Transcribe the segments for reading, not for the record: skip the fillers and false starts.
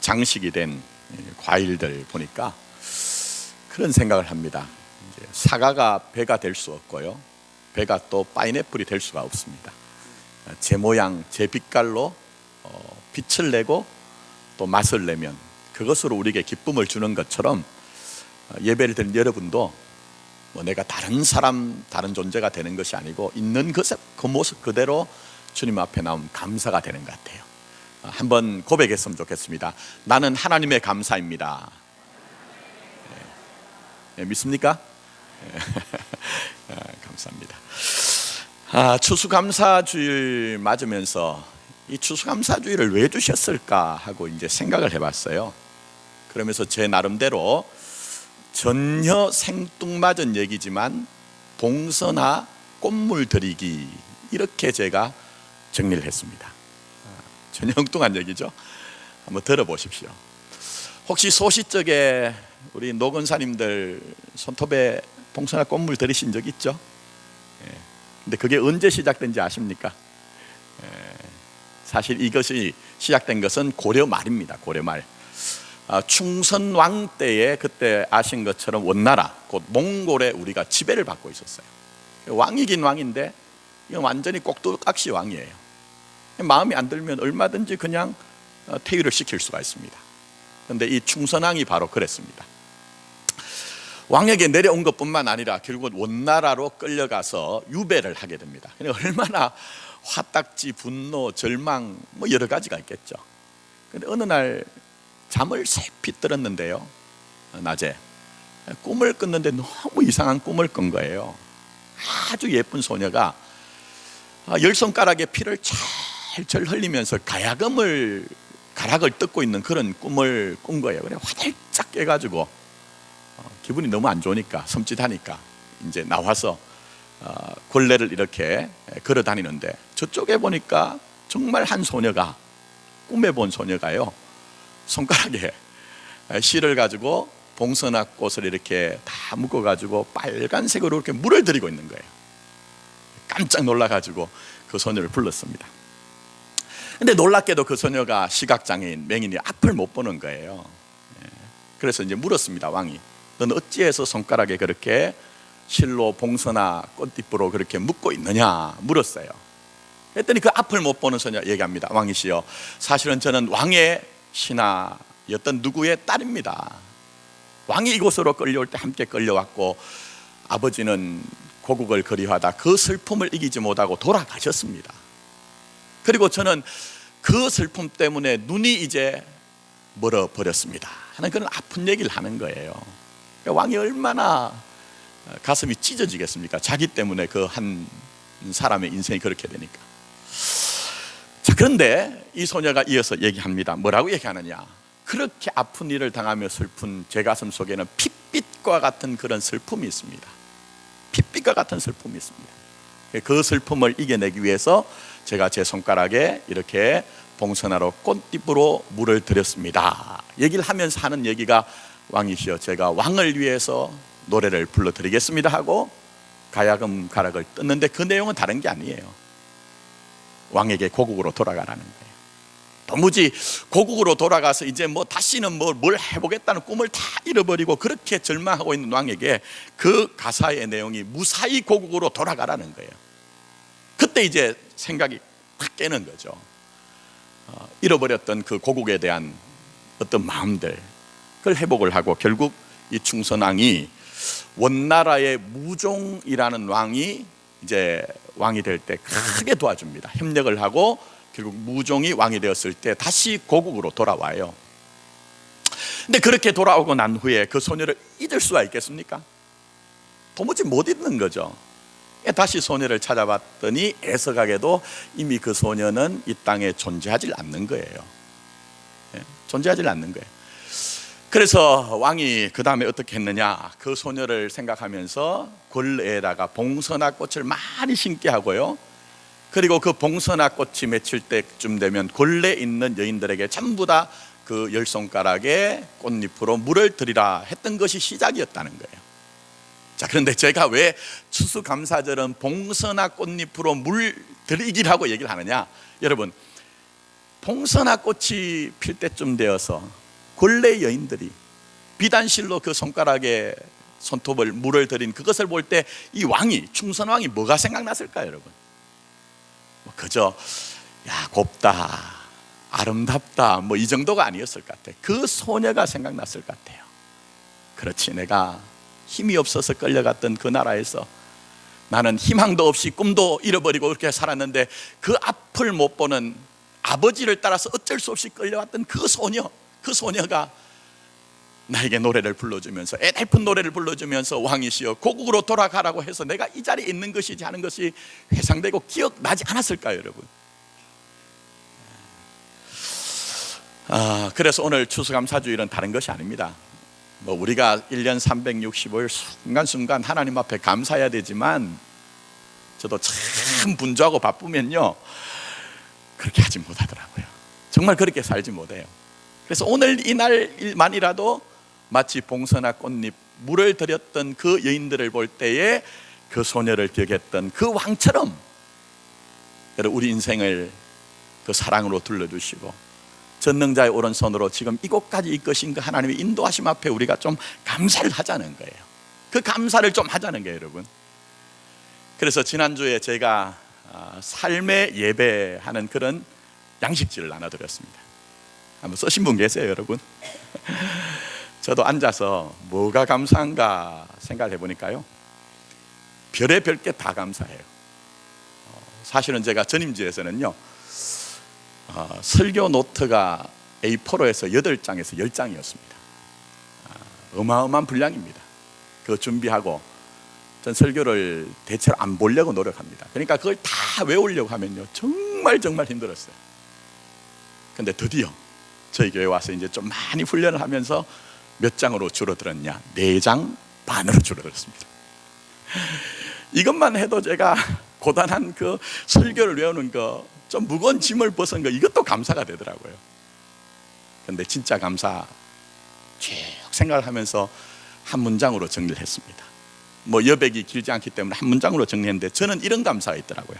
장식이 된 과일들 보니까 그런 생각을 합니다. 이제 사과가 배가 될 수 없고요, 배가 또 파인애플이 될 수가 없습니다. 제 모양 제 빛깔로 빛을 내고 또 맛을 내면 그것으로 우리에게 기쁨을 주는 것처럼 예배를 드린 여러분도 내가 다른 사람, 다른 존재가 되는 것이 아니고 있는 그 모습 그대로 주님 앞에 나오면 감사가 되는 것 같아요. 한번 고백했으면 좋겠습니다. 나는 하나님의 감사입니다. 믿습니까? 감사합니다. 추수감사주일 맞으면서 이 추수감사주일을 왜 주셨을까 하고 이제 생각을 해봤어요. 그러면서 제 나름대로 전혀 생뚱맞은 얘기지만 봉선화 꽃물 드리기, 이렇게 제가 정리를 했습니다. 전혀 엉뚱한 얘기죠. 한번 들어보십시오. 혹시 소시적에 우리 노건사님들 손톱에 봉선화 꽃물 들이신 적 있죠? 근데 그게 언제 시작된지 아십니까? 사실 이것이 시작된 것은 고려 말입니다. 고려 말. 충선왕 때에 그때 아신 것처럼 원나라 곧 몽골에 우리가 지배를 받고 있었어요. 왕이긴 왕인데 이건 완전히 꼭두각시 왕이에요. 마음이 안 들면 얼마든지 그냥 퇴위를 시킬 수가 있습니다. 그런데 이 충선왕이 바로 그랬습니다. 왕에게 내려온 것뿐만 아니라 결국 원나라로 끌려가서 유배를 하게 됩니다. 얼마나 화딱지, 분노, 절망 여러 가지가 있겠죠. 그런데 어느 날 잠을 새핏 들었는데요, 낮에 꿈을 꿨는데 너무 이상한 꿈을 꾼 거예요. 아주 예쁜 소녀가 10손가락에 피를 철철 흘리면서 가락을 뜯고 있는 그런 꿈을 꾼 거예요. 그래 화들짝 깨가지고 기분이 너무 안 좋으니까, 섬찟하니까 이제 나와서 걸레를 이렇게 걸어 다니는데 저쪽에 보니까 정말 한 소녀가, 꿈에 본 소녀가요, 손가락에 실을 가지고 봉선화 꽃을 이렇게 다 묶어 가지고 빨간색으로 이렇게 물을 들이고 있는 거예요. 깜짝 놀라 가지고 그 소녀를 불렀습니다. 근데 놀랍게도 그 소녀가 시각장애인, 맹인이 앞을 못 보는 거예요. 그래서 이제 물었습니다. 왕이, 너는 어찌해서 손가락에 그렇게 실로 봉선화 꽃잎으로 그렇게 묶고 있느냐 물었어요. 그랬더니 그 앞을 못 보는 소녀 얘기합니다. 왕이시여, 사실은 저는 왕의 신하였던 누구의 딸입니다. 왕이 이곳으로 끌려올 때 함께 끌려왔고 아버지는 고국을 그리워하다 그 슬픔을 이기지 못하고 돌아가셨습니다. 그리고 저는 그 슬픔 때문에 눈이 이제 멀어버렸습니다 하는 그런 아픈 얘기를 하는 거예요. 왕이 얼마나 가슴이 찢어지겠습니까? 자기 때문에 그 한 사람의 인생이 그렇게 되니까. 자, 그런데 이 소녀가 이어서 얘기합니다. 뭐라고 얘기하느냐? 그렇게 아픈 일을 당하며 슬픈 제 가슴 속에는 핏빛과 같은 그런 슬픔이 있습니다. 핏빛과 같은 슬픔이 있습니다. 그 슬픔을 이겨내기 위해서 제가 제 손가락에 이렇게 봉선화로 꽃잎으로 물을 드렸습니다. 얘기를 하면서 하는 얘기가, 왕이시여, 제가 왕을 위해서 노래를 불러드리겠습니다 하고 가야금 가락을 뜯는데 그 내용은 다른 게 아니에요. 왕에게 고국으로 돌아가라는 거예요. 도무지 고국으로 돌아가서 이제 다시는 뭘 해보겠다는 꿈을 다 잃어버리고 그렇게 절망하고 있는 왕에게 그 가사의 내용이 무사히 고국으로 돌아가라는 거예요. 그때 이제 생각이 탁 깨는 거죠. 잃어버렸던 그 고국에 대한 어떤 마음들, 그걸 회복을 하고 결국 이 충선왕이 원나라의 무종이라는 왕이 이제 왕이 될 때 크게 도와줍니다. 협력을 하고 결국 무종이 왕이 되었을 때 다시 고국으로 돌아와요. 근데 그렇게 돌아오고 난 후에 그 소녀를 잊을 수가 있겠습니까? 도무지 못 잊는 거죠. 다시 소녀를 찾아봤더니 애석하게도 이미 그 소녀는 이 땅에 존재하지 않는 거예요. 존재하지 않는 거예요. 그래서 왕이 그 다음에 어떻게 했느냐, 그 소녀를 생각하면서 걸레에다가 봉선화 꽃을 많이 심게 하고요, 그리고 그 봉선화 꽃이 맺힐 때쯤 되면 걸레에 있는 여인들에게 전부 다 그 10손가락에 꽃잎으로 물을 드리라 했던 것이 시작이었다는 거예요. 자, 그런데 제가 왜 추수감사절은 봉선화 꽃잎으로 물 드리기라고 얘기를 하느냐, 여러분, 봉선화 꽃이 필 때쯤 되어서 궐레 여인들이 비단실로 그 손가락에 손톱을 물을 들인 그것을 볼 때 이 왕이, 충선왕이 뭐가 생각났을까요, 여러분? 그저 야, 곱다, 아름답다, 뭐 이 정도가 아니었을 것 같아요. 그 소녀가 생각났을 것 같아요. 그렇지, 내가 힘이 없어서 끌려갔던 그 나라에서 나는 희망도 없이 꿈도 잃어버리고 그렇게 살았는데, 그 앞을 못 보는 아버지를 따라서 어쩔 수 없이 끌려왔던 그 소녀가 나에게 노래를 불러주면서, 애달픈 노래를 불러주면서 왕이시여 고국으로 돌아가라고 해서 내가 이 자리에 있는 것이지 하는 것이 회상되고 기억나지 않았을까요, 여러분? 그래서 오늘 추수감사주일은 다른 것이 아닙니다. 뭐 우리가 1년 365일 순간순간 하나님 앞에 감사해야 되지만, 저도 참 분주하고 바쁘면요 그렇게 하지 못하더라고요. 정말 그렇게 살지 못해요. 그래서 오늘 이날만이라도 마치 봉선화 꽃잎 물을 들였던 그 여인들을 볼 때에 그 소녀를 기억했던 그 왕처럼 우리 인생을 그 사랑으로 둘러주시고 전능자의 오른손으로 지금 이곳까지 이끄신 그 하나님의 인도하심 앞에 우리가 좀 감사를 하자는 거예요. 그 감사를 좀 하자는 거예요, 여러분. 그래서 지난주에 제가 삶의 예배하는 그런 양식지를 나눠드렸습니다. 한번 쓰신 분 계세요, 여러분? 저도 앉아서 뭐가 감사한가 생각을 해보니까요, 별의별 게 다 감사해요. 사실은 제가 전임지에서는요 설교 노트가 A4에서 8장에서 10장이었습니다. 어마어마한 분량입니다. 그거 준비하고 전 설교를 대체로 안 보려고 노력합니다. 그러니까 그걸 다 외우려고 하면요 정말 힘들었어요. 근데 드디어 저희 교회 와서 이제 좀 많이 훈련을 하면서 몇 장으로 줄어들었냐? 4장 반으로 줄어들었습니다. 이것만 해도 제가 고단한 그 설교를 외우는 거, 좀 무거운 짐을 벗은 거, 이것도 감사가 되더라고요. 근데 진짜 감사 쭉 생각을 하면서 한 문장으로 정리를 했습니다. 뭐 여백이 길지 않기 때문에 한 문장으로 정리했는데, 저는 이런 감사가 있더라고요.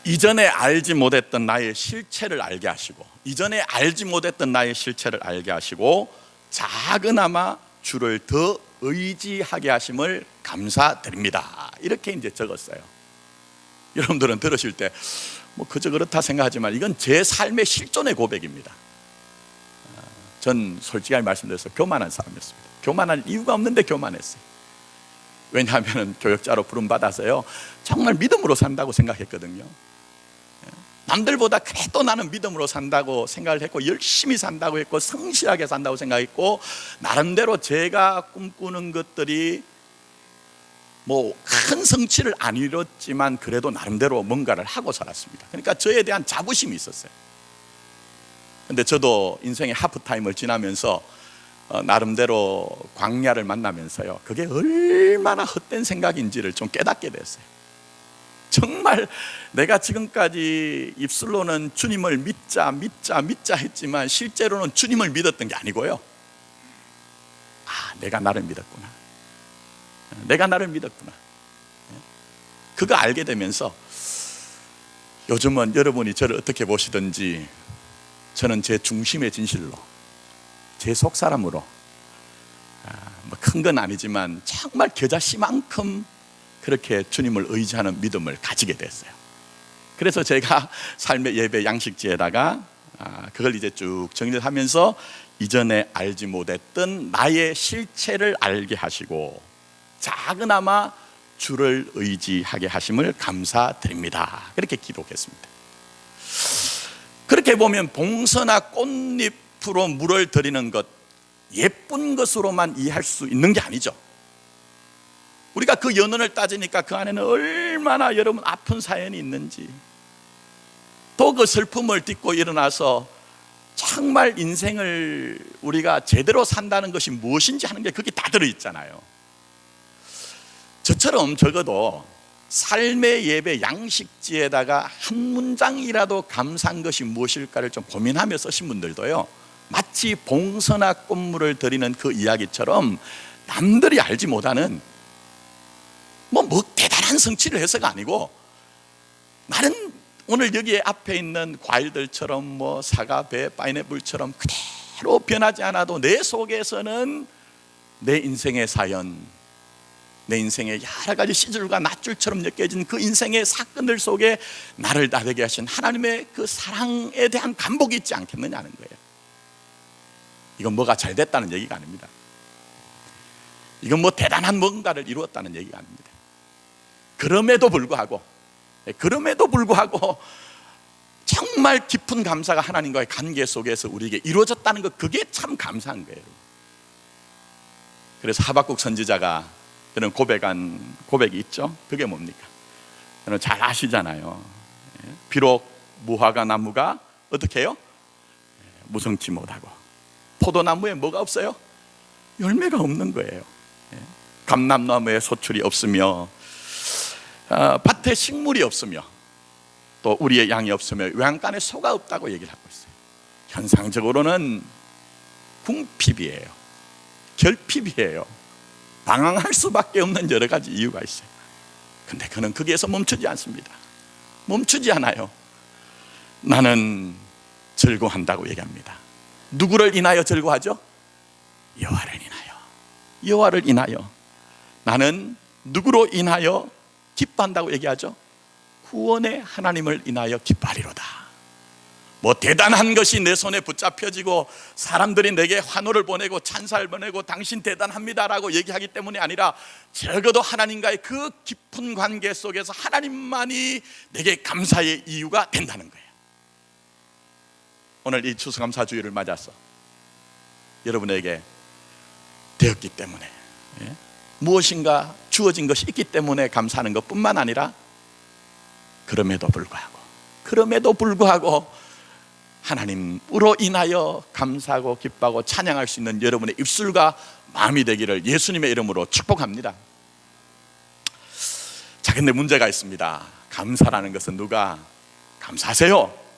이전에 알지 못했던 나의 실체를 알게 하시고, 이전에 알지 못했던 나의 실체를 알게 하시고, 작은아마 주를 더 의지하게 하심을 감사드립니다. 이렇게 이제 적었어요. 여러분들은 들으실 때 뭐 그저 그렇다 생각하지만 이건 제 삶의 실존의 고백입니다. 전 솔직하게 말씀드려서 교만한 사람이었습니다. 교만할 이유가 없는데 교만했어요. 왜냐하면 교역자로 부름받아서요 정말 믿음으로 산다고 생각했거든요. 남들보다 그래도 나는 믿음으로 산다고 생각을 했고, 열심히 산다고 했고, 성실하게 산다고 생각했고, 나름대로 제가 꿈꾸는 것들이 뭐 큰 성취를 안 이뤘지만 그래도 나름대로 뭔가를 하고 살았습니다. 그러니까 저에 대한 자부심이 있었어요. 근데 저도 인생의 하프타임을 지나면서 나름대로 광야를 만나면서요 그게 얼마나 헛된 생각인지를 좀 깨닫게 됐어요. 정말 내가 지금까지 입술로는 주님을 믿자 했지만 실제로는 주님을 믿었던 게 아니고요, 내가 나를 믿었구나, 그거 알게 되면서 요즘은 여러분이 저를 어떻게 보시든지 저는 제 중심의 진실로, 제 속사람으로, 뭐 큰 건 아니지만 정말 겨자씨만큼 그렇게 주님을 의지하는 믿음을 가지게 됐어요. 그래서 제가 삶의 예배 양식지에다가 그걸 이제 쭉 정리를 하면서, 이전에 알지 못했던 나의 실체를 알게 하시고 작은아마 주를 의지하게 하심을 감사드립니다. 그렇게 기록했습니다. 그렇게 보면 봉선화 꽃잎으로 물을 드리는 것, 예쁜 것으로만 이해할 수 있는 게 아니죠. 우리가 그 연원을 따지니까 그 안에는 얼마나 여러분 아픈 사연이 있는지, 또 그 슬픔을 딛고 일어나서 정말 인생을 우리가 제대로 산다는 것이 무엇인지 하는 게 그게 다 들어있잖아요. 저처럼 적어도 삶의 예배 양식지에다가 한 문장이라도 감사한 것이 무엇일까를 좀 고민하며 쓰신 분들도요 마치 봉선화 꽃물을 드리는 그 이야기처럼 남들이 알지 못하는 뭐 대단한 성취를 해서가 아니고, 나는 오늘 여기에 앞에 있는 과일들처럼 뭐 사과, 배, 파인애플처럼 그대로 변하지 않아도 내 속에서는 내 인생의 사연, 내 인생의 여러 가지 시줄과 낫줄처럼 느껴진 그 인생의 사건들 속에 나를 나되게 하신 하나님의 그 사랑에 대한 감복이 있지 않겠느냐는 거예요. 이건 뭐가 잘 됐다는 얘기가 아닙니다. 이건 뭐 대단한 뭔가를 이루었다는 얘기가 아닙니다. 그럼에도 불구하고 정말 깊은 감사가 하나님과의 관계 속에서 우리에게 이루어졌다는 것, 그게 참 감사한 거예요. 그래서 하박국 선지자가 그런 고백이 있죠. 그게 뭡니까? 여러분 잘 아시잖아요. 비록 무화과 나무가 어떻게 해요? 무성치 못하고 포도나무에 뭐가 없어요? 열매가 없는 거예요. 감람나무에 소출이 없으며 밭에 식물이 없으며 또 우리의 양이 없으며 외양간에 소가 없다고 얘기를 하고 있어요. 현상적으로는 궁핍이에요. 결핍이에요. 방황할 수밖에 없는 여러 가지 이유가 있어요. 근데 그는 거기에서 멈추지 않습니다. 멈추지 않아요. 나는 즐거워한다고 얘기합니다. 누구를 인하여 즐거워하죠? 여호와를 인하여. 여호와를 인하여. 나는 누구로 인하여 기뻐한다고 얘기하죠? 구원의 하나님을 인하여 기뻐하리로다. 뭐 대단한 것이 내 손에 붙잡혀지고 사람들이 내게 환호를 보내고 찬사를 보내고 당신 대단합니다라고 얘기하기 때문이 아니라 적어도 하나님과의 그 깊은 관계 속에서 하나님만이 내게 감사의 이유가 된다는 거예요. 오늘 이 추수감사주일을 맞아서 여러분에게 되었기 때문에, 무엇인가 주어진 것이 있기 때문에 감사하는 것뿐만 아니라 그럼에도 불구하고 하나님으로 인하여 감사하고 기뻐하고 찬양할 수 있는 여러분의 입술과 마음이 되기를 예수님의 이름으로 축복합니다. 자, 근데 문제가 있습니다. 감사라는 것은 누가 감사하세요?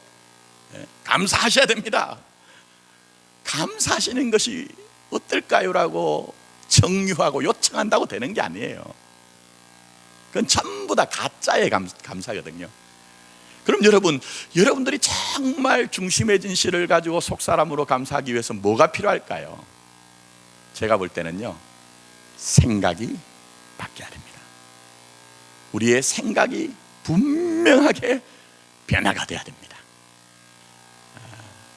감사하셔야 됩니다. 감사하시는 것이 어떨까요? 라고 정유하고 요청한다고 되는 게 아니에요. 그건 전부 다 가짜의 감사거든요. 그럼 여러분들이 정말 중심의 진실을 가지고 속사람으로 감사하기 위해서 뭐가 필요할까요? 제가 볼 때는요, 생각이 바뀌어야 됩니다. 우리의 생각이 분명하게 변화가 돼야 됩니다.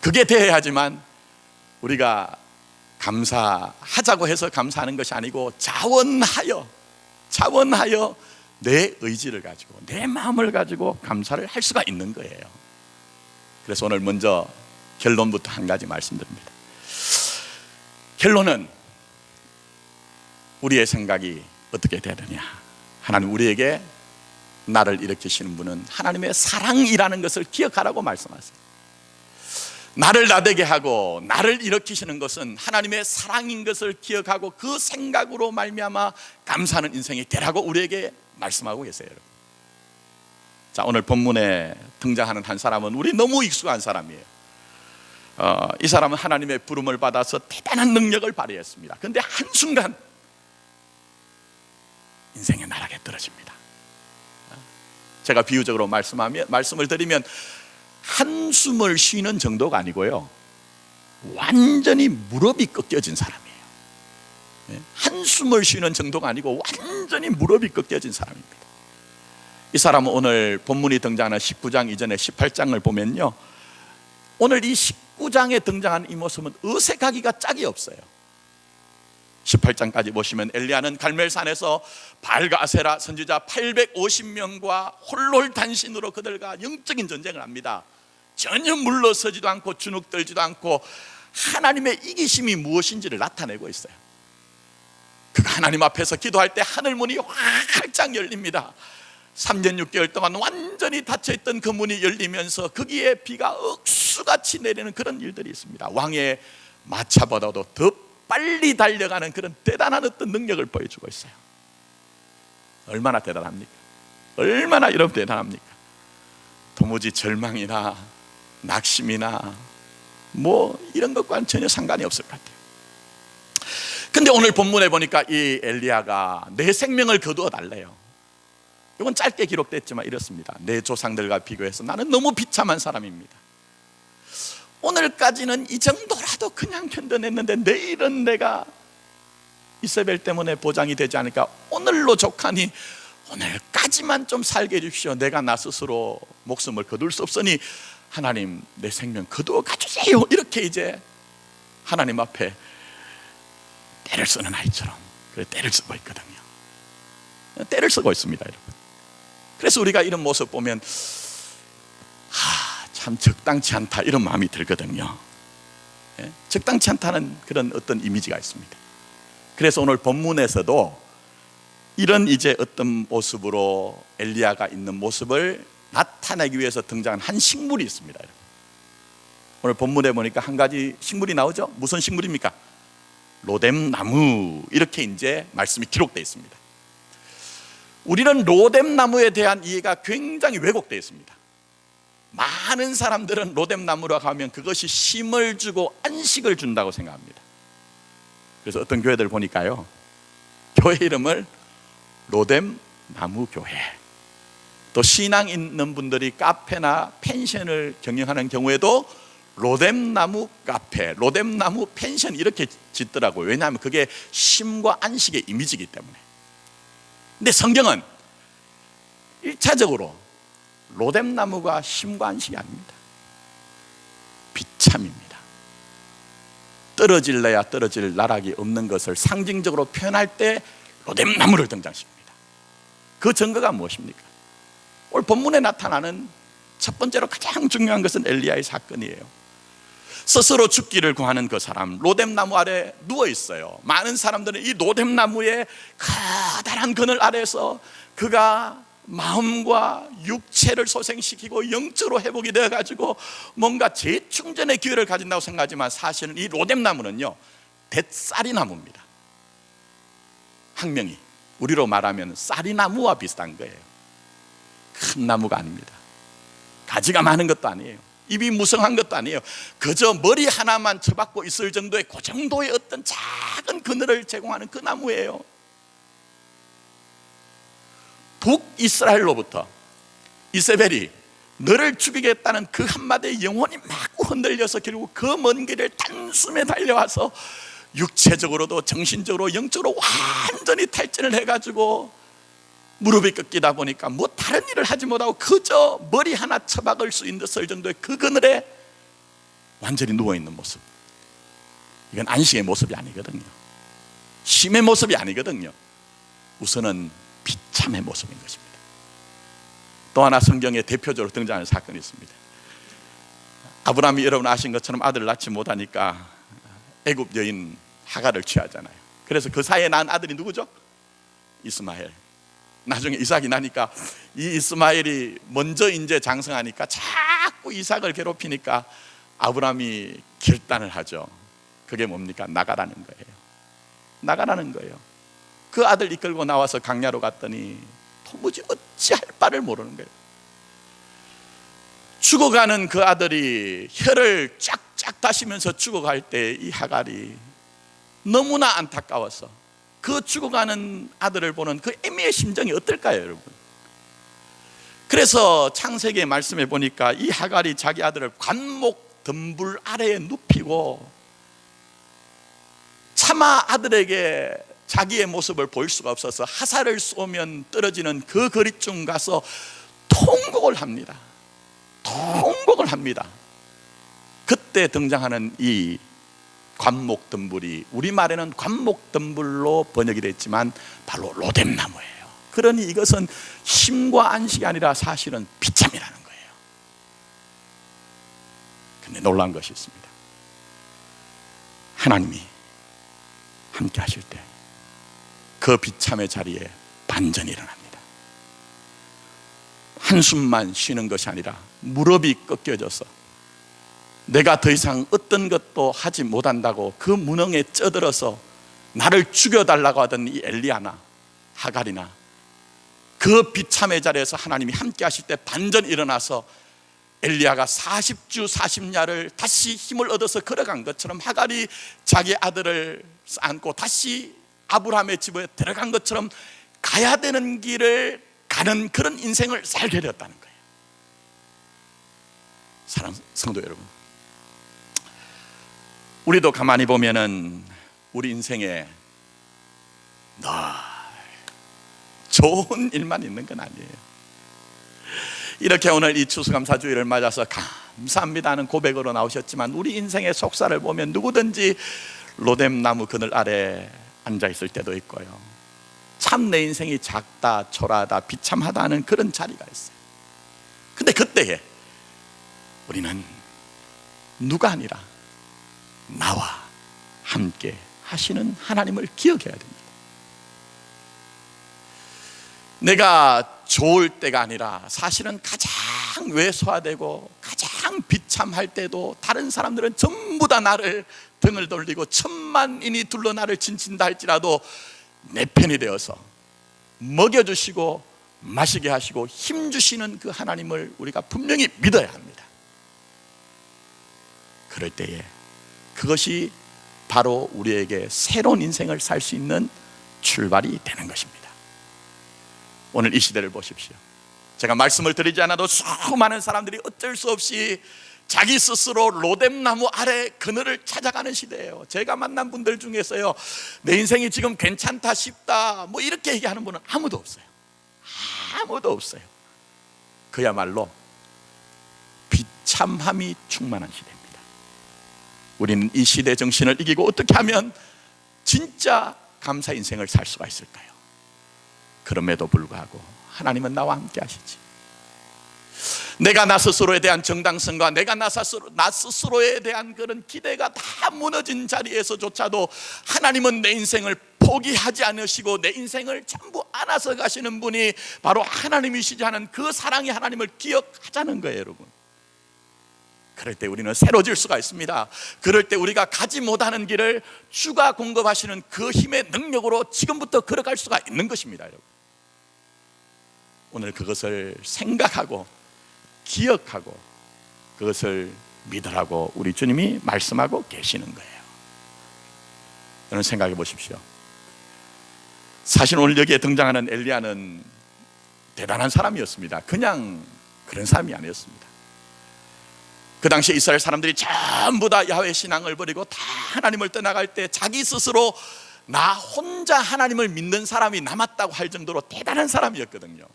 그게 돼야지만 우리가 감사하자고 해서 감사하는 것이 아니고 자원하여 내 의지를 가지고 내 마음을 가지고 감사를 할 수가 있는 거예요. 그래서 오늘 먼저 결론부터 한 가지 말씀드립니다. 결론은 우리의 생각이 어떻게 돼야 되냐. 하나님 우리에게 나를 일으키시는 분은 하나님의 사랑이라는 것을 기억하라고 말씀하세요. 나를 나되게 하고 나를 일으키시는 것은 하나님의 사랑인 것을 기억하고 그 생각으로 말미암아 감사하는 인생이 되라고 우리에게 말씀하고 계세요. 자, 오늘 본문에 등장하는 한 사람은 우리 너무 익숙한 사람이에요. 이 사람은 하나님의 부름을 받아서 대단한 능력을 발휘했습니다. 그런데 한순간 인생의 나락에 떨어집니다. 제가 비유적으로 말씀을 드리면 한숨을 쉬는 정도가 아니고요, 완전히 무릎이 꺾여진 사람이에요. 한숨을 쉬는 정도가 아니고 완전히 무릎이 꺾여진 사람입니다. 이 사람은 오늘 본문이 등장하는 19장 이전에 18장을 보면요, 오늘 이 19장에 등장하는 이 모습은 어색하기가 짝이 없어요. 18장까지 보시면 엘리야는 갈멜산에서 바알과 아세라 선지자 850명과 홀홀단신으로 그들과 영적인 전쟁을 합니다. 전혀 물러서지도 않고 주눅들지도 않고 하나님의 이기심이 무엇인지를 나타내고 있어요. 그가 하나님 앞에서 기도할 때 하늘 문이 활짝 열립니다. 3년 6개월 동안 완전히 닫혀있던 그 문이 열리면서 거기에 비가 억수같이 내리는 그런 일들이 있습니다. 왕의 마차보다도 더 빨리 달려가는 그런 대단한 어떤 능력을 보여주고 있어요. 얼마나 대단합니까? 얼마나 여러분 대단합니까? 도무지 절망이나 낙심이나 뭐 이런 것과는 전혀 상관이 없을 것 같아요. 근데 오늘 본문에 보니까 이 엘리야가 내 생명을 거두어 달래요. 이건 짧게 기록됐지만 이렇습니다. 내 조상들과 비교해서 나는 너무 비참한 사람입니다. 오늘까지는 이 정도라도 그냥 견뎌냈는데 내일은 내가 이세벨 때문에 보장이 되지 않을까. 오늘로 족하니 오늘까지만 좀 살게 해주십시오. 내가 나 스스로 목숨을 거둘 수 없으니 하나님 내 생명 거두어 가주세요. 이렇게 이제 하나님 앞에 때를 쓰는 아이처럼 그래 때를 쓰고 있거든요. 때를 쓰고 있습니다, 여러분. 그래서 우리가 이런 모습 보면 참 적당치 않다 이런 마음이 들거든요. 적당치 않다는 그런 어떤 이미지가 있습니다. 그래서 오늘 본문에서도 이런 이제 어떤 모습으로 엘리야가 있는 모습을 나타내기 위해서 등장한 한 식물이 있습니다. 오늘 본문에 보니까 한 가지 식물이 나오죠. 무슨 식물입니까? 로뎀나무. 이렇게 이제 말씀이 기록되어 있습니다. 우리는 로뎀나무에 대한 이해가 굉장히 왜곡되어 있습니다. 많은 사람들은 로뎀나무라고 하면 그것이 쉼을 주고 안식을 준다고 생각합니다. 그래서 어떤 교회들 보니까요, 교회 이름을 로뎀나무 교회. 또 신앙 있는 분들이 카페나 펜션을 경영하는 경우에도 로뎀나무 카페, 로뎀나무 펜션 이렇게 짓더라고요. 왜냐하면 그게 쉼과 안식의 이미지이기 때문에. 근데 성경은 1차적으로 로뎀나무가 쉼과 안식이 아닙니다. 비참입니다. 떨어질래야 떨어질 나락이 없는 것을 상징적으로 표현할 때 로뎀나무를 등장시킵니다. 그 증거가 무엇입니까? 오늘 본문에 나타나는 첫 번째로 가장 중요한 것은 엘리야의 사건이에요. 스스로 죽기를 구하는 그 사람, 로뎀나무 아래 누워 있어요. 많은 사람들은 이 로뎀나무의 커다란 그늘 아래서 그가 마음과 육체를 소생시키고 영적으로 회복이 되어가지고 뭔가 재충전의 기회를 가진다고 생각하지만 사실은 이 로뎀나무는요, 뎃사리나무입니다. 학명이 우리로 말하면 쌀이나무와 비슷한 거예요. 큰 나무가 아닙니다. 가지가 많은 것도 아니에요. 입이 무성한 것도 아니에요. 그저 머리 하나만 쳐박고 있을 정도의 그 정도의 어떤 작은 그늘을 제공하는 그 나무예요. 북이스라엘로부터 이세벨이 너를 죽이겠다는 그 한마디에 영혼이 마구 흔들려서 결국 그 먼 길을 단숨에 달려와서 육체적으로도 정신적으로 영적으로 완전히 탈진을 해가지고 무릎이 꺾이다 보니까 뭐 다른 일을 하지 못하고 그저 머리 하나 처박을 수 있을 정도의 그 그늘에 완전히 누워있는 모습, 이건 안식의 모습이 아니거든요. 쉼의 모습이 아니거든요. 우선은 비참의 모습인 것입니다. 또 하나 성경에 대표적으로 등장하는 사건이 있습니다. 아브라함이 여러분 아신 것처럼 아들을 낳지 못하니까 애굽 여인 하갈을 취하잖아요. 그래서 그 사이에 낳은 아들이 누구죠? 이스마엘. 나중에 이삭이 나니까 이 이스마엘이 먼저 이제 장성하니까 자꾸 이삭을 괴롭히니까 아브라함이 결단을 하죠. 그게 뭡니까? 나가라는 거예요. 나가라는 거예요. 그 아들 이끌고 나와서 강야로 갔더니 도무지 어찌할 바를 모르는 거예요. 죽어가는 그 아들이 혀를 쫙쫙 다시면서 죽어갈 때 이 하갈이 너무나 안타까워서 그 죽어가는 아들을 보는 그 애미의 심정이 어떨까요, 여러분? 그래서 창세기의 말씀에 보니까 이 하갈이 자기 아들을 관목 덤불 아래에 눕히고 차마 아들에게 자기의 모습을 보일 수가 없어서 화살을 쏘면 떨어지는 그 거리쯤 가서 통곡을 합니다. 통곡을 합니다. 그때 등장하는 이 관목덤불이 우리말에는 관목덤불로 번역이 됐지만 바로 로뎀나무예요. 그러니 이것은 쉼과 안식이 아니라 사실은 비참이라는 거예요. 근데 놀라운 것이 있습니다. 하나님이 함께 하실 때 그 비참의 자리에 반전이 일어납니다. 한숨만 쉬는 것이 아니라 무릎이 꺾여져서 내가 더 이상 어떤 것도 하지 못한다고 그 무능에 쩌들어서 나를 죽여달라고 하던 이 엘리야나 하갈이나 그 비참의 자리에서 하나님이 함께 하실 때 반전이 일어나서 엘리야가 40주 40야를 다시 힘을 얻어서 걸어간 것처럼 하갈이 자기 아들을 안고 다시 아브라함의 집에 들어간 것처럼 가야 되는 길을 가는 그런 인생을 살게 되었다는 거예요. 사랑하는 성도 여러분, 우리도 가만히 보면은 우리 인생에 늘 좋은 일만 있는 건 아니에요. 이렇게 오늘 이 추수감사주일을 맞아서 감사합니다 하는 고백으로 나오셨지만, 우리 인생의 속살을 보면 누구든지 로뎀나무 그늘 아래 앉아있을 때도 있고요, 참 내 인생이 작다, 초라하다, 비참하다 하는 그런 자리가 있어요. 근데 그때에 우리는 누가 아니라 나와 함께 하시는 하나님을 기억해야 됩니다. 내가 좋을 때가 아니라 사실은 가장 왜소화되고 가장 비참할 때도 다른 사람들은 전부 다 나를 등을 돌리고 천만인이 둘러 나를 진친다 할지라도 내 편이 되어서 먹여주시고 마시게 하시고 힘주시는 그 하나님을 우리가 분명히 믿어야 합니다. 그럴 때에 그것이 바로 우리에게 새로운 인생을 살 수 있는 출발이 되는 것입니다. 오늘 이 시대를 보십시오. 제가 말씀을 드리지 않아도 수많은 사람들이 어쩔 수 없이 자기 스스로 로뎀나무 아래 그늘을 찾아가는 시대예요. 제가 만난 분들 중에서요, 내 인생이 지금 괜찮다 싶다 뭐 이렇게 얘기하는 분은 아무도 없어요. 아무도 없어요. 그야말로 비참함이 충만한 시대입니다. 우리는 이 시대 정신을 이기고 어떻게 하면 진짜 감사 인생을 살 수가 있을까요? 그럼에도 불구하고 하나님은 나와 함께 하시지. 내가 나 스스로에 대한 정당성과 내가 나 스스로에 대한 그런 기대가 다 무너진 자리에서조차도 하나님은 내 인생을 포기하지 않으시고 내 인생을 전부 안아서 가시는 분이 바로 하나님이시지 하는 그 사랑의 하나님을 기억하자는 거예요, 여러분. 그럴 때 우리는 새로질 수가 있습니다. 그럴 때 우리가 가지 못하는 길을 주가 공급하시는 그 힘의 능력으로 지금부터 걸어갈 수가 있는 것입니다, 여러분. 오늘 그것을 생각하고 기억하고 그것을 믿으라고 우리 주님이 말씀하고 계시는 거예요. 여러분 생각해 보십시오. 사실 오늘 여기에 등장하는 엘리야는 대단한 사람이었습니다. 그냥 그런 사람이 아니었습니다. 그 당시에 이스라엘 사람들이 전부 다 야훼 신앙을 버리고 다 하나님을 떠나갈 때 자기 스스로 나 혼자 하나님을 믿는 사람이 남았다고 할 정도로 대단한 사람이었거든요.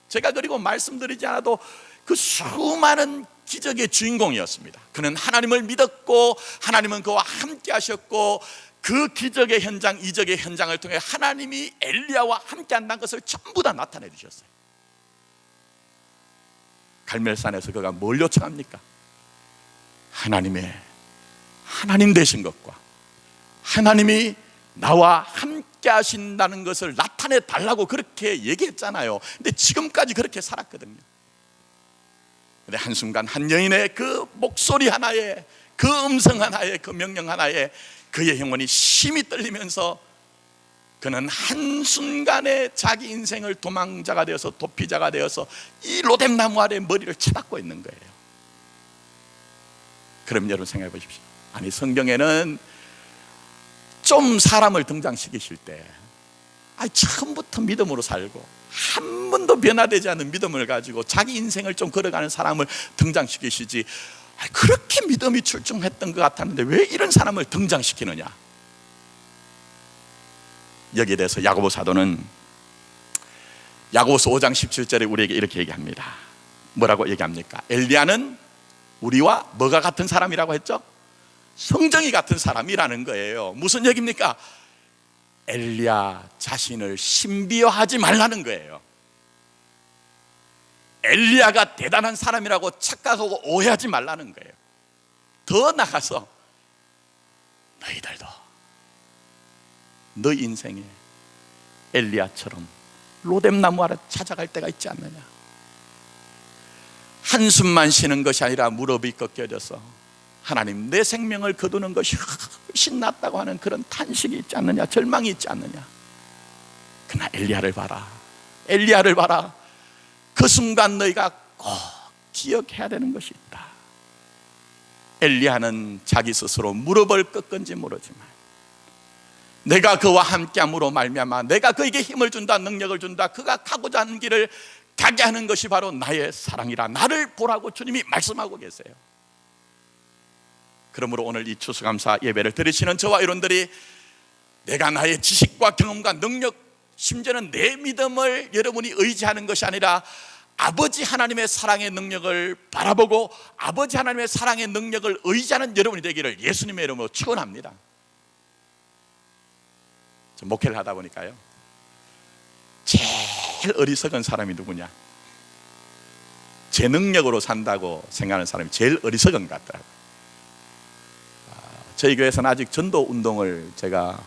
제가 그리고 말씀드리지 않아도 그 수많은 기적의 주인공이었습니다. 그는 하나님을 믿었고 하나님은 그와 함께 하셨고 그 기적의 현장, 이적의 현장을 통해 하나님이 엘리야와 함께 한다는 것을 전부 다 나타내 주셨어요. 갈멜산에서 그가 뭘 요청합니까? 하나님 되신 것과 하나님이 나와 함께 하신다는 것을 나타내 달라고 그렇게 얘기했잖아요. 근데 지금까지 그렇게 살았거든요. 근데 한순간 한 여인의 그 목소리 하나에, 그 음성 하나에, 그 명령 하나에 그의 영혼이 심히 떨리면서 그는 한순간에 자기 인생을 도망자가 되어서 도피자가 되어서 이 로뎀나무 아래 머리를 쳐박고 있는 거예요. 그럼 여러분 생각해 보십시오. 아니 성경에는 좀 사람을 등장시키실 때 처음부터 믿음으로 살고 한 번도 변화되지 않은 믿음을 가지고 자기 인생을 좀 걸어가는 사람을 등장시키시지, 그렇게 믿음이 출중했던 것 같았는데 왜 이런 사람을 등장시키느냐. 여기에 대해서 야고보 사도는 야고보서 5장 17절에 우리에게 이렇게 얘기합니다. 뭐라고 얘기합니까? 엘리야는 우리와 뭐가 같은 사람이라고 했죠? 성정이 같은 사람이라는 거예요. 무슨 얘기입니까? 엘리야 자신을 신비화하지 말라는 거예요. 엘리야가 대단한 사람이라고 착각하고 오해하지 말라는 거예요. 더 나가서 너희들도 너 인생에 엘리야처럼 로뎀나무 아래 찾아갈 때가 있지 않느냐. 한숨만 쉬는 것이 아니라 무릎이 꺾여져서 하나님 내 생명을 거두는 것이 훨씬 낫다고 하는 그런 탄식이 있지 않느냐, 절망이 있지 않느냐. 그러나 엘리야를 봐라, 엘리야를 봐라. 그 순간 너희가 꼭 기억해야 되는 것이 있다. 엘리야는 자기 스스로 무릎을 꺾은지 모르지만 내가 그와 함께함으로 말미암아 내가 그에게 힘을 준다, 능력을 준다. 그가 가고자 하는 길을 가게 하는 것이 바로 나의 사랑이라. 나를 보라고 주님이 말씀하고 계세요. 그러므로 오늘 이 추수감사 예배를 드리시는 저와 여러분들이 내가 나의 지식과 경험과 능력, 심지어는 내 믿음을 여러분이 의지하는 것이 아니라 아버지 하나님의 사랑의 능력을 바라보고 아버지 하나님의 사랑의 능력을 의지하는 여러분이 되기를 예수님의 이름으로 축원합니다. 목회를 하다 보니까요, 제일 어리석은 사람이 누구냐? 제 능력으로 산다고 생각하는 사람이 제일 어리석은 것 같더라고요. 저희 교회에서는 아직 전도 운동을 제가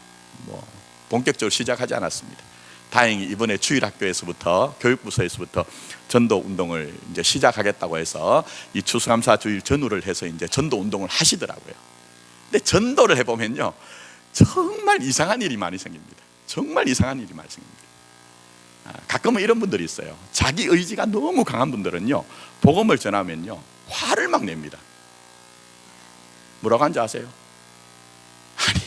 본격적으로 시작하지 않았습니다. 다행히 이번에 주일학교에서부터, 교육부서에서부터 전도 운동을 이제 시작하겠다고 해서 이 추수감사 주일 전후를 해서 이제 전도 운동을 하시더라고요. 근데 전도를 해보면요, 정말 이상한 일이 많이 생깁니다. 정말 이상한 일이 많이 생깁니다. 가끔은 이런 분들이 있어요. 자기 의지가 너무 강한 분들은요, 복음을 전하면요, 화를 막 냅니다. 뭐라고 하는지 아세요? 아니,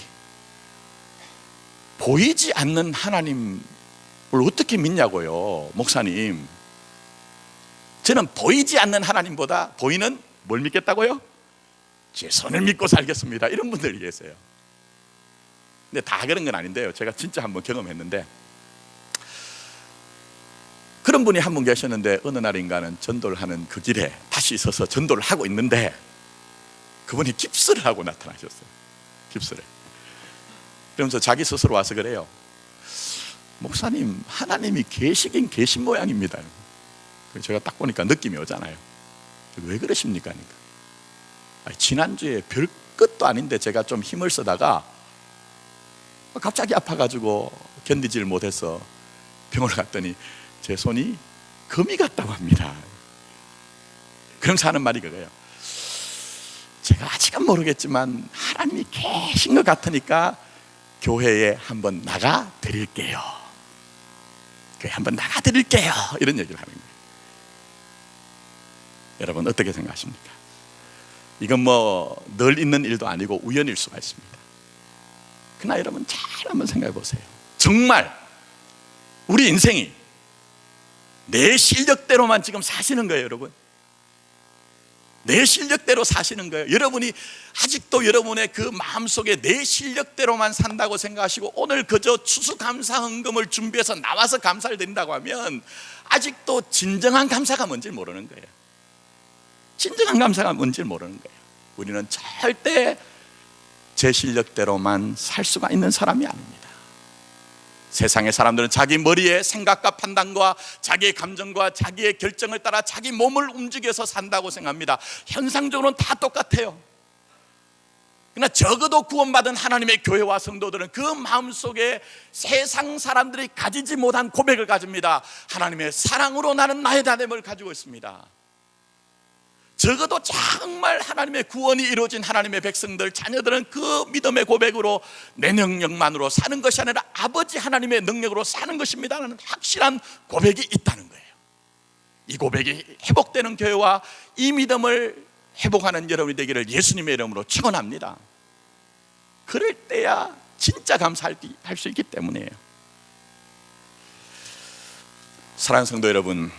보이지 않는 하나님을 어떻게 믿냐고요, 목사님. 저는 보이지 않는 하나님보다 보이는 뭘 믿겠다고요? 제 손을 믿고 살겠습니다. 이런 분들이 계세요. 근데 다 그런 건 아닌데요, 제가 진짜 한번 경험했는데, 그런 분이 한 분 계셨는데 어느 날인가는 전도를 하는 그 길에 다시 서서 전도를 하고 있는데 그분이 깁스를 하고 나타나셨어요. 깁스를. 그러면서 자기 스스로 와서 그래요. 목사님, 하나님이 계시긴 계신 모양입니다. 제가 딱 보니까 느낌이 오잖아요. 왜 그러십니까? 그러니까 지난주에 별 것도 아닌데 제가 좀 힘을 쓰다가 갑자기 아파가지고 견디지를 못해서 병원을 갔더니 제 손이 금이 갔다고 합니다. 그러면서 하는 말이 그거예요. 제가 아직은 모르겠지만 하나님이 계신 것 같으니까 교회에 한번 나가 드릴게요. 교회 한번 나가 드릴게요. 이런 얘기를 하는 거예요. 여러분 어떻게 생각하십니까? 이건 늘 있는 일도 아니고 우연일 수가 있습니다. 그러나 여러분 잘 한번 생각해 보세요. 정말 우리 인생이 내 실력대로만 지금 사시는 거예요, 여러분. 내 실력대로 사시는 거예요. 여러분이 아직도 여러분의 그 마음속에 내 실력대로만 산다고 생각하시고 오늘 그저 추수감사 헌금을 준비해서 나와서 감사를 드린다고 하면 아직도 진정한 감사가 뭔지 모르는 거예요. 진정한 감사가 뭔지 모르는 거예요. 우리는 절대 제 실력대로만 살 수가 있는 사람이 아닙니다. 세상의 사람들은 자기 머리의 생각과 판단과 자기의 감정과 자기의 결정을 따라 자기 몸을 움직여서 산다고 생각합니다. 현상적으로는 다 똑같아요. 그러나 적어도 구원받은 하나님의 교회와 성도들은 그 마음속에 세상 사람들이 가지지 못한 고백을 가집니다. 하나님의 사랑으로 나는 나의 다됨을 가지고 있습니다. 적어도 정말 하나님의 구원이 이루어진 하나님의 백성들, 자녀들은 그 믿음의 고백으로 내 능력만으로 사는 것이 아니라 아버지 하나님의 능력으로 사는 것입니다 라는 확실한 고백이 있다는 거예요. 이 고백이 회복되는 교회와 이 믿음을 회복하는 여러분이 되기를 예수님의 이름으로 축원합니다. 그럴 때야 진짜 감사할 수 있기 때문이에요. 사랑하는 성도 여러분,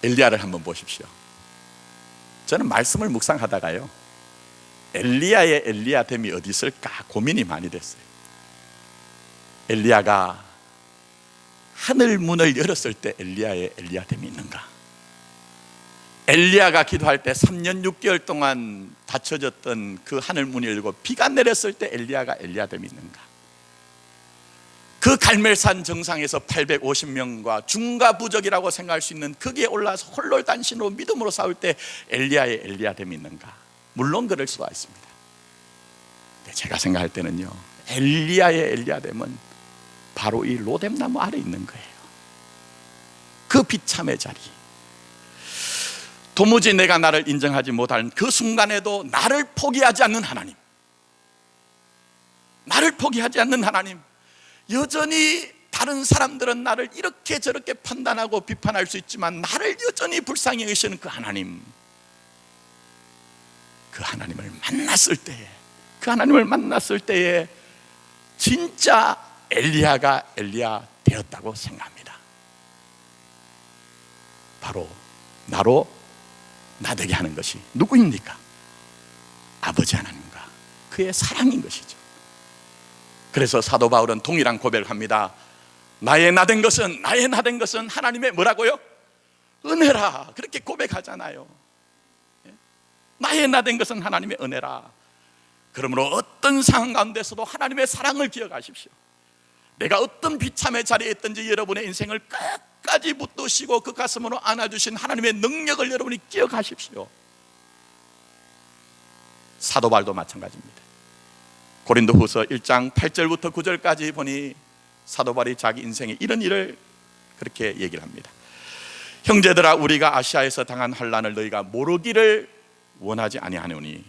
엘리야를 한번 보십시오. 저는 말씀을 묵상하다가요, 엘리야의 엘리야됨이 어디 있을까 고민이 많이 됐어요. 엘리야가 하늘 문을 열었을 때 엘리야의 엘리야됨이 있는가? 엘리야가 기도할 때 3년 6개월 동안 닫혀졌던 그 하늘 문이 열리고 비가 내렸을 때 엘리야가 엘리야됨이 있는가? 그 갈멜산 정상에서 850명과 중가부적이라고 생각할 수 있는 거기에 올라서 홀로 단신으로 믿음으로 싸울 때 엘리야의 엘리야됨이 있는가? 물론 그럴 수가 있습니다. 근데 제가 생각할 때는요, 엘리야의 엘리야됨은 바로 이 로뎀나무 아래 있는 거예요. 그 비참의 자리, 도무지 내가 나를 인정하지 못하는 그 순간에도 나를 포기하지 않는 하나님, 나를 포기하지 않는 하나님. 여전히 다른 사람들은 나를 이렇게 저렇게 판단하고 비판할 수 있지만 나를 여전히 불쌍히 여기시는 그 하나님, 그 하나님을 만났을 때에, 그 하나님을 만났을 때에 진짜 엘리야가 엘리야 되었다고 생각합니다. 바로 나로 나되게 하는 것이 누구입니까? 아버지 하나님과 그의 사랑인 것이죠. 그래서 사도 바울은 동일한 고백을 합니다. 나의 나된 것은 하나님의 뭐라고요? 은혜라. 그렇게 고백하잖아요. 나의 나된 것은 하나님의 은혜라. 그러므로 어떤 상황 가운데서도 하나님의 사랑을 기억하십시오. 내가 어떤 비참의 자리에 있든지 여러분의 인생을 끝까지 붙드시고 그 가슴으로 안아주신 하나님의 능력을 여러분이 기억하십시오. 사도 바울도 마찬가지입니다. 고린도후서 1장 8절부터 9절까지 보니 사도 바울이 자기 인생에 이런 일을 그렇게 얘기를 합니다. 형제들아, 우리가 아시아에서 당한 환난을 너희가 모르기를 원하지 아니하노니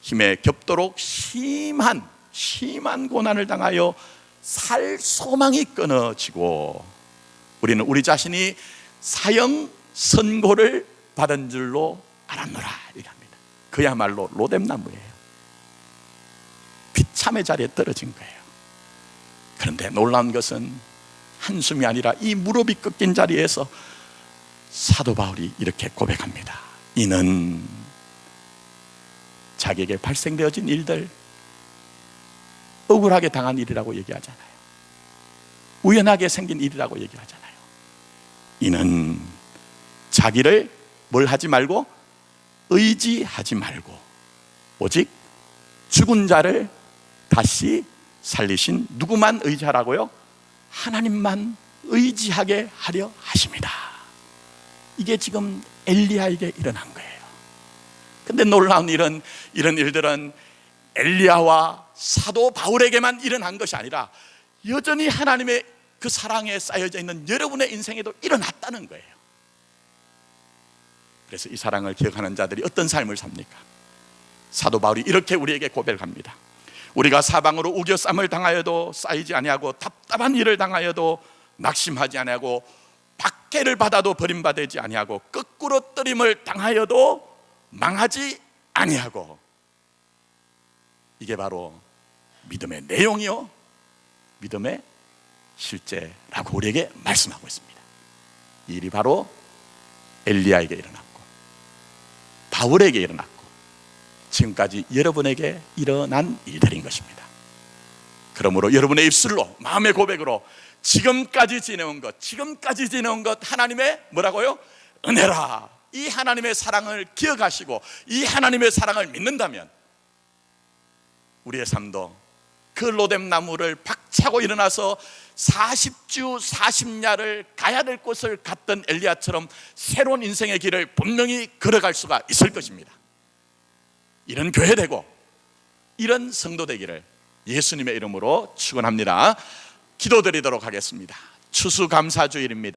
힘에 겹도록 심한 고난을 당하여 살 소망이 끊어지고 우리는 우리 자신이 사형 선고를 받은 줄로 알았노라 이렇게 합니다. 그야말로 로뎀나무예요. 비참의 자리에 떨어진 거예요. 그런데 놀라운 것은 한숨이 아니라 이 무릎이 꺾인 자리에서 사도 바울이 이렇게 고백합니다. 이는 자기에게 발생되어진 일들, 억울하게 당한 일이라고 얘기하잖아요. 우연하게 생긴 일이라고 얘기하잖아요. 이는 자기를 뭘 하지 말고 의지하지 말고 오직 죽은 자를 다시 살리신 누구만 의지하라고요? 하나님만 의지하게 하려 하십니다. 이게 지금 엘리야에게 일어난 거예요. 근데 놀라운 이런 일들은 엘리야와 사도 바울에게만 일어난 것이 아니라 여전히 하나님의 그 사랑에 쌓여져 있는 여러분의 인생에도 일어났다는 거예요. 그래서 이 사랑을 기억하는 자들이 어떤 삶을 삽니까? 사도 바울이 이렇게 우리에게 고백을 합니다. 우리가 사방으로 우겨쌈을 당하여도 쌓이지 아니하고 답답한 일을 당하여도 낙심하지 아니하고 박해를 받아도 버림받지 아니하고 거꾸로 뜨림을 당하여도 망하지 아니하고, 이게 바로 믿음의 내용이요 믿음의 실제라고 우리에게 말씀하고 있습니다. 이 일이 바로 엘리야에게 일어났고 바울에게 일어났고 지금까지 여러분에게 일어난 일들인 것입니다. 그러므로 여러분의 입술로 마음의 고백으로 지금까지 지내온 것 하나님의 뭐라고요? 은혜라. 이 하나님의 사랑을 기억하시고 이 하나님의 사랑을 믿는다면 우리의 삶도 그 로뎀나무를 박차고 일어나서 40주 40야를 가야 될 곳을 갔던 엘리야처럼 새로운 인생의 길을 분명히 걸어갈 수가 있을 것입니다. 이런 교회 되고 이런 성도 되기를 예수님의 이름으로 축원합니다. 기도드리도록 하겠습니다. 추수감사주일입니다.